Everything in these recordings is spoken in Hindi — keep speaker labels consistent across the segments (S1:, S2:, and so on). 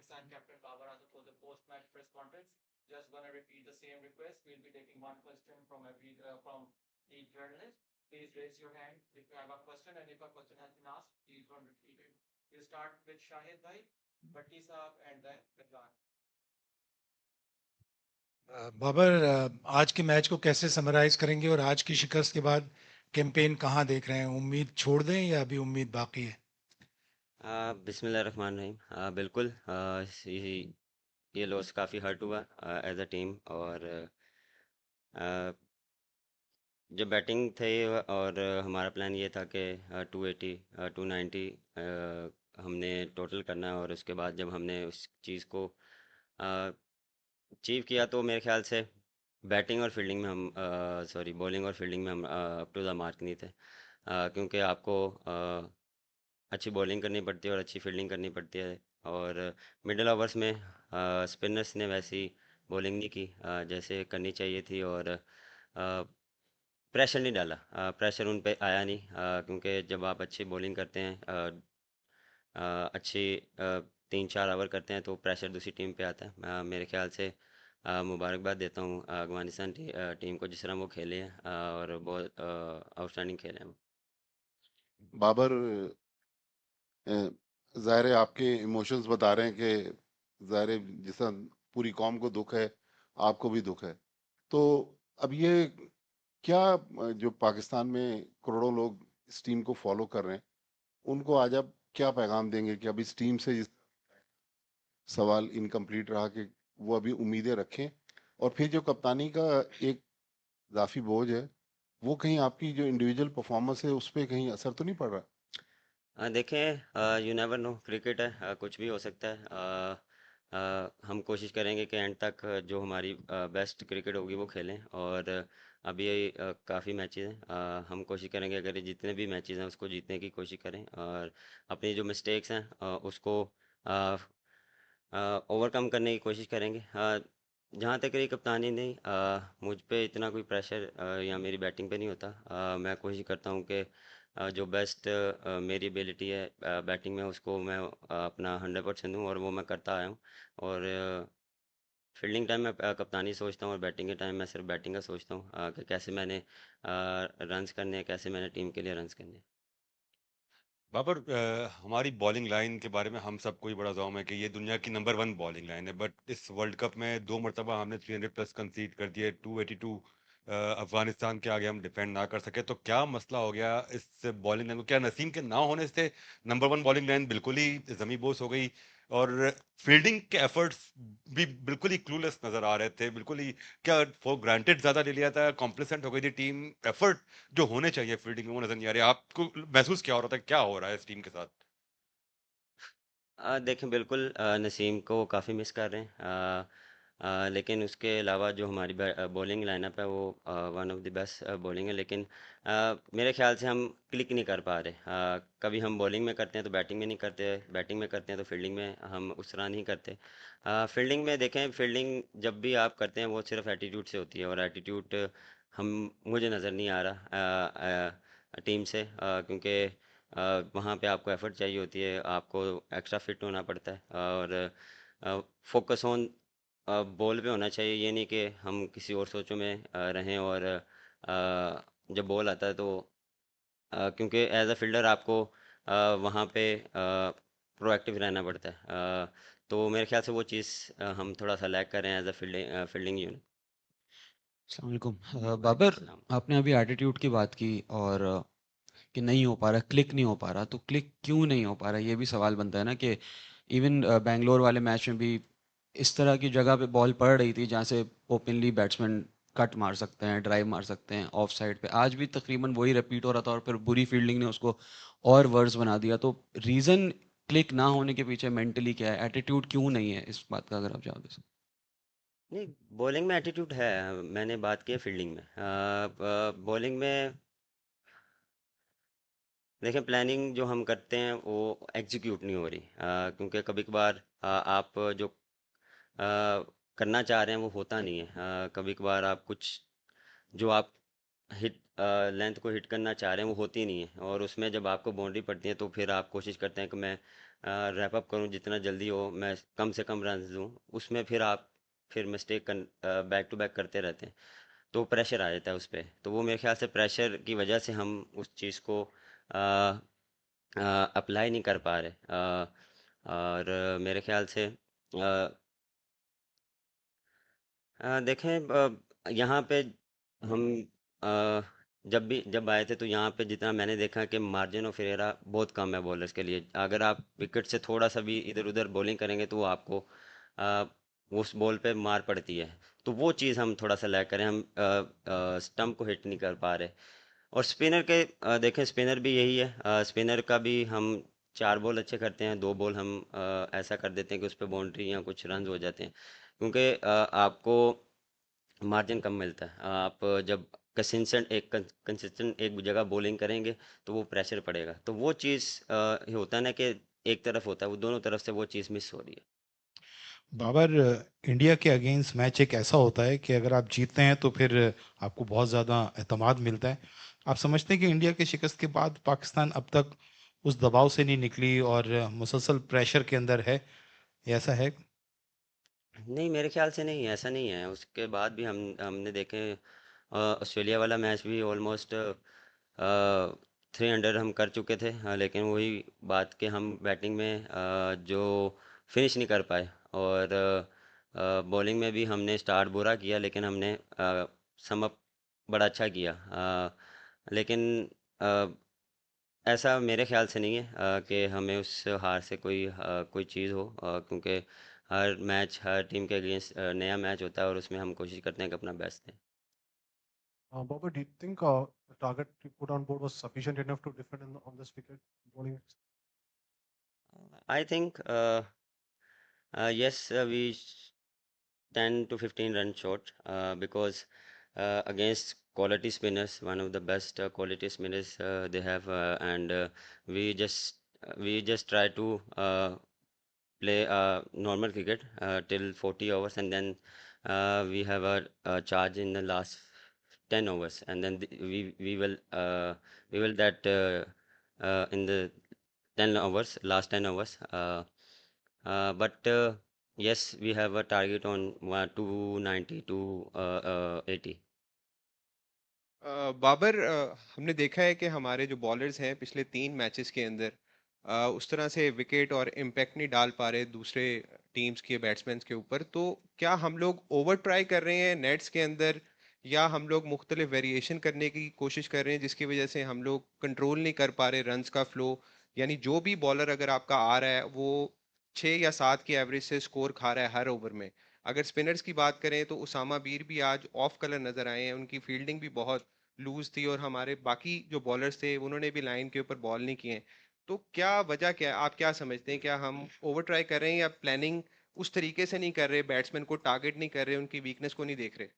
S1: Pakistan captain Babar Azam for the post-match press conference. Just gonna repeat the same request. We'll be taking one question from from each journalist. Please raise your hand if you have a question, and if a question has been asked, please don't repeat it. We'll start with Shahid Bhai, Bhatti Saab, and then Gadlan.
S2: Babar, आज के मैच को कैसे समराइज करेंगे और आज की शिकस्त के बाद कैंपेन कहाँ देख रहे हैं? उम्मीद छोड़ दें या अभी उम्मीद बाकी है?
S3: बिस्मिल्लाहिर्रहमानिर्रहीम। बिल्कुल, ये लॉस काफ़ी हर्ट हुआ एज अ टीम। और आ, जब बैटिंग थे और हमारा प्लान ये था कि 280 290 हमने टोटल करना है, और उसके बाद जब हमने उस चीज़ को अचीव किया तो मेरे ख्याल से बैटिंग और फील्डिंग में हम सॉरी बॉलिंग और फील्डिंग में हम अप टू द मार्क नहीं थे। क्योंकि आपको अच्छी बॉलिंग करनी पड़ती है और अच्छी फील्डिंग करनी पड़ती है। और मिडिल ओवर्स में स्पिनर्स ने वैसी बॉलिंग नहीं की जैसे करनी चाहिए थी, और प्रेशर नहीं डाला। प्रेशर उन पे आया नहीं, क्योंकि जब आप अच्छी बॉलिंग करते हैं, अच्छी 3-4 ओवर करते हैं, तो प्रेशर दूसरी टीम पे आता है। मेरे ख्याल से मुबारकबाद देता हूँ अफगानिस्तान टीम को, जिस तरह वो खेले हैं और बहुत आउटस्टैंडिंग खेले हैं।
S4: बाबर, जाहिर है आपके इमोशंस बता रहे हैं कि जाहिर है जिस तरह पूरी कौम को दुख है, आपको भी दुख है। तो अब ये क्या, जो पाकिस्तान में करोड़ों लोग इस टीम को फॉलो कर रहे हैं, उनको आज आप क्या पैगाम देंगे कि अब इस टीम से सवाल इनकम्प्लीट रहा कि वो अभी उम्मीदें रखें, और फिर जो कप्तानी का एक इजाफी बोझ है, वो कहीं आपकी जो इंडिविजुअल परफॉर्मेंस है उस पर कहीं असर तो नहीं पड़ रहा?
S3: देखें, यू नेवर नो, क्रिकेट है, कुछ भी हो सकता है। हम कोशिश करेंगे कि एंड तक जो हमारी बेस्ट क्रिकेट होगी वो खेलें। और अभी काफ़ी मैचेस हैं, हम कोशिश करेंगे अगर ये जितने भी मैचेस हैं उसको जीतने की कोशिश करें, और अपनी जो मिस्टेक्स हैं उसको ओवरकम करने की कोशिश करेंगे। जहाँ तक रही कप्तानी, नहीं, मुझ पे इतना कोई प्रेशर या मेरी बैटिंग पे नहीं होता। मैं कोशिश करता हूँ कि जो बेस्ट मेरी एबिलिटी है बैटिंग में, उसको मैं अपना 100% दूँ, और वो मैं करता आया हूँ। और फील्डिंग टाइम में कप्तानी सोचता हूँ, और बैटिंग के टाइम मैं सिर्फ बैटिंग का सोचता हूँ कि कैसे मैंने रन्स करने हैं, कैसे मैंने टीम के लिए रन्स करने हैं।
S5: बाबर, हमारी बॉलिंग लाइन के बारे में हम सबको ही बड़ा जौम है कि ये दुनिया की नंबर 1 बॉलिंग लाइन है। बट इस वर्ल्ड कप में 2 मरतबा हमने 300+ कंसीड कर दिए, 282 अफगानिस्तान के आगे हम डिफेंड ना कर सके। तो क्या मसला हो गया इस बॉलिंग लाइन को? क्या नसीम के ना होने से नंबर 1 बॉलिंग लाइन बिल्कुल ही जमी बोस हो गई? और फील्डिंग के एफर्ट्स भी बिल्कुल ही क्लूलेस नजर आ रहे थे, बिल्कुल ही क्या फॉर ग्रांटेड ज्यादा ले लिया था, कॉम्प्लिसेंट हो गई थी टीम। एफर्ट जो होने चाहिए फील्डिंग में वो नजर नहीं आ रहे। आपको महसूस क्या हो रहा था, क्या हो रहा है इस टीम के साथ?
S3: देखें, बिल्कुल नसीम को काफ़ी मिस कर रहे हैं। लेकिन उसके अलावा जो हमारी बॉलिंग लाइनअप है वो one of the best bowling है। लेकिन मेरे ख्याल से हम क्लिक नहीं कर पा रहे। कभी हम बॉलिंग में करते हैं तो बैटिंग में नहीं करते, बैटिंग में करते हैं तो फील्डिंग में हम उस तरह नहीं करते। फील्डिंग में देखें, फील्डिंग जब भी आप करते हैं वो सिर्फ एटीट्यूड से होती है, और एटीट्यूड हम मुझे नज़र नहीं आ रहा टीम से, क्योंकि वहाँ पे आपको एफर्ट चाहिए होती है, आपको एक्स्ट्रा फिट होना पड़ता है, और फोकस ऑन बॉल पे होना चाहिए। ये नहीं कि हम किसी और सोचों में रहें। और जब बॉल आता है तो क्योंकि एज अ फील्डर आपको वहाँ पे प्रोएक्टिव रहना पड़ता है। तो मेरे ख्याल से वो चीज़ हम थोड़ा सा लैग कर रहे हैं एज अ फील्डिंग यूनिट।
S6: अस्सलाम वालेकुम। बाबर, आपने अभी एटीट्यूड की बात की और कि नहीं हो पा रहा, क्लिक नहीं हो पा रहा, तो क्लिक क्यों नहीं हो पा रहा, ये भी सवाल बनता है ना कि इवन बैंगलोर वाले मैच में भी इस तरह की जगह पे बॉल पड़ रही थी जहाँ से ओपनली बैट्समैन कट मार सकते हैं, ड्राइव मार सकते हैं ऑफ साइड पे, आज भी तकरीबन वही रिपीट हो रहा था, और फिर बुरी फील्डिंग ने उसको और वर्स बना दिया। तो रीज़न क्लिक ना होने के पीछे मेंटली क्या है, एटीट्यूड क्यों नहीं है, इस बात का अगर आप जवाब दे सकते।
S3: नहीं, बॉलिंग में एटीट्यूड है। मैंने बात की है फील्डिंग में। बॉलिंग में देखें, प्लानिंग जो हम करते हैं वो एग्जीक्यूट नहीं हो रही, क्योंकि कभी कभार आप जो करना चाह रहे हैं वो होता नहीं है। कभी कभार आप कुछ जो आप हिट लेंथ को हिट करना चाह रहे हैं वो होती नहीं है, और उसमें जब आपको बाउंड्री पड़ती है तो फिर आप कोशिश करते हैं कि मैं रैप अप करूं जितना जल्दी हो, मैं कम से कम रन दूं। उसमें फिर आप फिर मिस्टेक बैक टू बैक करते रहते हैं, तो प्रेशर आ जाता है उस पे। तो वो मेरे ख्याल से प्रेशर की वजह से हम उस चीज़ को अप्लाई नहीं कर पा रहे। और मेरे ख्याल से देखें, यहाँ पे हम अ, जब आए थे तो यहाँ पे जितना मैंने देखा कि मार्जिन ऑफ एरर बहुत कम है बॉलर्स के लिए। अगर आप विकेट से थोड़ा सा भी इधर उधर बॉलिंग करेंगे तो वो आपको अ, उस बॉल पे मार पड़ती है। तो वो चीज़ हम थोड़ा सा लैग करें, हम स्टम्प को हिट नहीं कर पा रहे। और स्पिनर के देखें, स्पिनर भी यही है, स्पिनर का भी हम 4 बॉल अच्छे करते हैं, 2 बॉल हम ऐसा कर देते हैं कि उस पर बाउंड्री या कुछ रन हो जाते हैं, क्योंकि आपको मार्जिन कम मिलता है। आप जब कंसिस्टेंट एक जगह बॉलिंग करेंगे तो वो प्रेशर पड़ेगा, तो वो चीज़ होता है ना कि एक तरफ होता है, वो दोनों तरफ से वो चीज़ मिस हो रही है।
S7: बाबर, इंडिया के अगेंस्ट मैच एक ऐसा होता है कि अगर आप जीतते हैं तो फिर आपको बहुत ज़्यादा एतमाद मिलता है। आप समझते हैं कि इंडिया के शिकस्त के बाद पाकिस्तान अब तक उस दबाव से नहीं निकली और मुसलसल प्रेशर के अंदर है, ये ऐसा है?
S3: नहीं, मेरे ख्याल से नहीं, ऐसा नहीं है। उसके बाद भी हमने देखे, ऑस्ट्रेलिया वाला मैच भी ऑलमोस्ट 300 हम कर चुके थे, लेकिन वही बात कि हम बैटिंग में जो फिनिश नहीं कर पाए, और बॉलिंग में भी हमने स्टार्ट बुरा किया, लेकिन हमने सम अप बड़ा अच्छा किया। लेकिन अ, ऐसा मेरे ख्याल से नहीं है कि हमें उस हार से कोई चीज़ हो, क्योंकि हर मैच हर टीम के अगेंस्ट नया मैच होता है, और उसमें हम कोशिश करते हैं कि अपना बेस्ट दें।
S8: Bobby, do you think the target you put on board was sufficient enough to defend on this wicket bowling?
S3: I think yes, we 10 to 15 run short, because against quality spinners, one of the best quality spinners they have, and we just we just try to play normal cricket till 40 overs, and then we have a charge in the last 10 overs, and then we will that in the 10 overs, last 10 overs. But yes, we have a target on 290 to 80.
S9: Babar, हमने देखा है कि हमारे जो बॉलर्स हैं पिछले 3 मैचेस के अंदर उस तरह से विकेट और इम्पैक्ट नहीं डाल पा रहे दूसरे टीम्स के बैट्समैन के ऊपर। तो क्या हम लोग ओवर ट्राई कर रहे हैं नेट्स के अंदर, या हम लोग मुख्तलिफ वेरिएशन करने की कोशिश कर रहे हैं जिसकी वजह से हम लोग कंट्रोल नहीं कर पा रहे रन्स का फ्लो? यानी जो भी बॉलर अगर आपका आ रहा है वो 6 या 7 की एवरेज से स्कोर खा रहा है हर ओवर में। अगर स्पिनर्स की बात करें तो उसामा बीर भी आज ऑफ कलर नजर आए हैं, उनकी फील्डिंग भी बहुत लूज थी, और हमारे बाकी जो बॉलर्स थे उन्होंने भी लाइन के ऊपर बॉल नहीं किए। तो क्या वजह क्या है, आप क्या समझते हैं? क्या हम ओवर ट्राई कर रहे हैं, या प्लानिंग उस तरीके से नहीं कर रहे, बैट्समैन को टारगेट नहीं कर रहे, उनकी वीकनेस को नहीं देख रहे?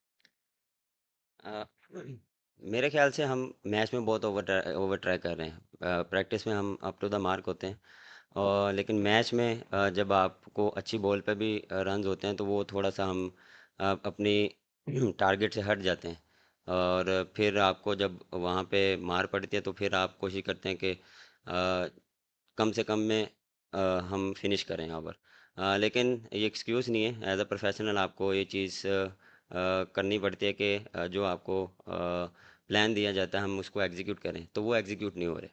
S3: अ, मेरे ख्याल से हम मैच में बहुत ओवर ट्राई कर रहे हैं। प्रैक्टिस में हम अप टू द मार्क होते हैं, और लेकिन मैच में जब आपको अच्छी बॉल पे भी रन्स होते हैं तो वो थोड़ा सा हम अपनी टारगेट से हट जाते हैं, और फिर आपको जब वहाँ पे मार पड़ती है तो फिर आप कोशिश करते हैं कि कम से कम में हम फिनिश करें ओवर। लेकिन ये एक्सक्यूज़ नहीं है, एज अ प्रोफेशनल आपको ये चीज़ करनी पड़ती है कि जो आपको प्लान दिया जाता है हम उसको एग्जीक्यूट करें, तो वो एग्जीक्यूट नहीं हो रहे।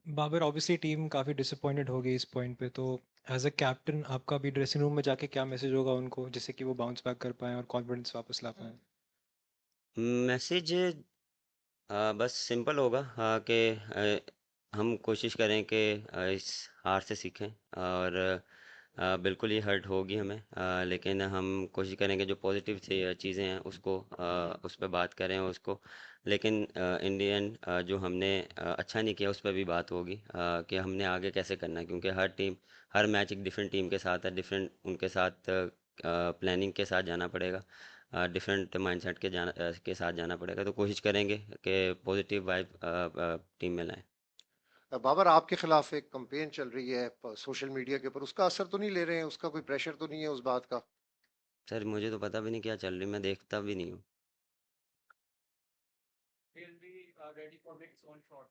S10: बाबर, ऑब्वियसली टीम काफ़ी डिसअपॉइंटेड हो गई इस पॉइंट पे, तो एज अ कैप्टन आपका भी ड्रेसिंग रूम में जाके क्या मैसेज होगा उनको, जिससे कि वो बाउंस बैक कर पाएँ और कॉन्फिडेंस वापस ला पाएँ?
S3: मैसेज बस सिंपल होगा, कि हम कोशिश करें कि इस हार से सीखें, और बिल्कुल ये हर्ट होगी हमें, लेकिन हम कोशिश करेंगे जो पॉजिटिव चीज़ें हैं उसको उस पर बात करें उसको। लेकिन इन दी एंड जो हमने अच्छा नहीं किया उस पर भी बात होगी, कि हमने आगे कैसे करना है, क्योंकि हर मैच एक डिफरेंट टीम के साथ है, डिफरेंट उनके साथ प्लानिंग के साथ जाना पड़ेगा, डिफरेंट माइंडसेट के साथ जाना पड़ेगा। तो कोशिश करेंगे कि पॉजिटिव वाइब टीम में लाएं।
S11: बाबर, आपके खिलाफ एक कंपेन चल रही है सोशल मीडिया के ऊपर, उसका असर तो नहीं ले रहे हैं? उसका कोई प्रेशर तो नहीं है उस बात का?
S3: सर मुझे तो पता भी नहीं क्या चल रही, मैं देखता भी नहीं हूँ।
S1: ready for mid zone shot.